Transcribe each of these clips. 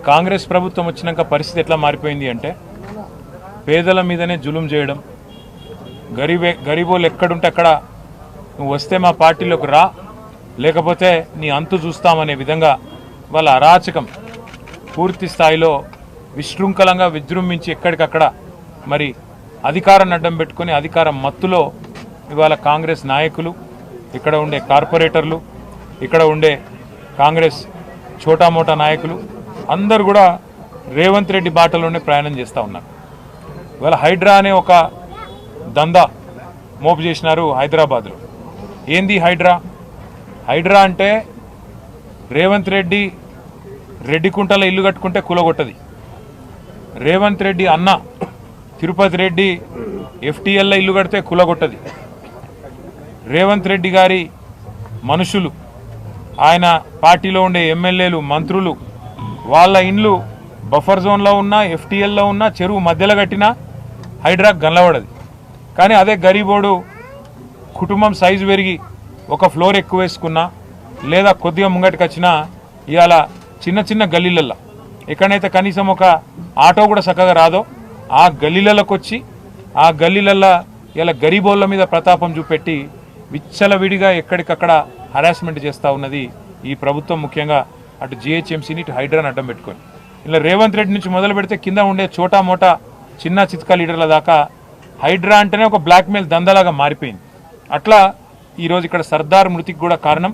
కాంగ్రెస్ ప్రభుత్వం వచ్చినాక పరిస్థితి ఎట్లా మారిపోయింది అంటే పేదల మీదనే జులుం చేయడం, గరీబోళ్ళు ఎక్కడుంటే అక్కడ నువ్వు వస్తే మా పార్టీలోకి రా, లేకపోతే నీ అంతు చూస్తామనే విధంగా వాళ్ళ అరాచకం పూర్తి స్థాయిలో విశృంఖలంగా విజృంభించి ఎక్కడికక్కడ మరి అధికారాన్ని అడ్డం పెట్టుకుని అధికారం మత్తులో ఇవాళ కాంగ్రెస్ నాయకులు, ఇక్కడ ఉండే కార్పొరేటర్లు, ఇక్కడ ఉండే కాంగ్రెస్ చోటామోటా నాయకులు అందరూ కూడా రేవంత్ రెడ్డి బాటలోనే ప్రయాణం చేస్తూ ఉన్నారు. ఇవాళ హైడ్రా అనే ఒక దందా మోపు చేసినారు హైదరాబాద్లో. ఏంది హైడ్రా? హైడ్రా అంటే రేవంత్ రెడ్డి రెడ్డికుంటలో ఇల్లు కట్టుకుంటే కూలగొట్టది. రేవంత్ రెడ్డి అన్న తిరుపతి రెడ్డి ఎఫ్టీఎల్లో ఇల్లు కడితే కూలగొట్టది. రేవంత్ రెడ్డి గారి మనుషులు, ఆయన పార్టీలో ఉండే ఎమ్మెల్యేలు, మంత్రులు, వాళ్ళ ఇండ్లు బఫర్ జోన్లో ఉన్న ఎఫ్టీఎల్లో ఉన్న చెరువు మధ్యలో కట్టినా హైడ్రాక్ గనలబడది. కానీ అదే గరీబోడు కుటుంబం సైజు పెరిగి ఒక ఫ్లోర్ ఎక్కువ వేసుకున్నా లేదా కొద్దిగా ముంగటికి వచ్చినా ఇవాళ చిన్న చిన్న గల్లీలల్లో ఎక్కడైతే కనీసం ఒక ఆటో కూడా చక్కగా రాదో ఆ గల్లీలలోకి వచ్చి ఆ గల్లీలల్లో ఇలా గరీబోళ్ళ మీద ప్రతాపం చూపెట్టి విచ్చలవిడిగా ఎక్కడికక్కడ హరాస్మెంట్ చేస్తూ ఉన్నది ఈ ప్రభుత్వం. ముఖ్యంగా అటు జిహెచ్ఎంసీని ఇటు హైడ్రాని అడ్డం పెట్టుకొని ఇలా రేవంత్ రెడ్డి నుంచి మొదలు పెడితే కింద ఉండే చోటా మోటా చిన్న చిత్కా లీడర్ల దాకా హైడ్రా అంటేనే ఒక బ్లాక్మెయిల్ దందాలాగా మారిపోయింది. అట్లా ఈరోజు ఇక్కడ సర్దార్ మృతికి కూడా కారణం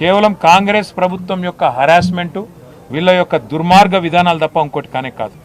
కేవలం కాంగ్రెస్ ప్రభుత్వం యొక్క హరాస్మెంటు, వీళ్ళ యొక్క దుర్మార్గ విధానాలు తప్ప ఇంకోటి కానే కాదు.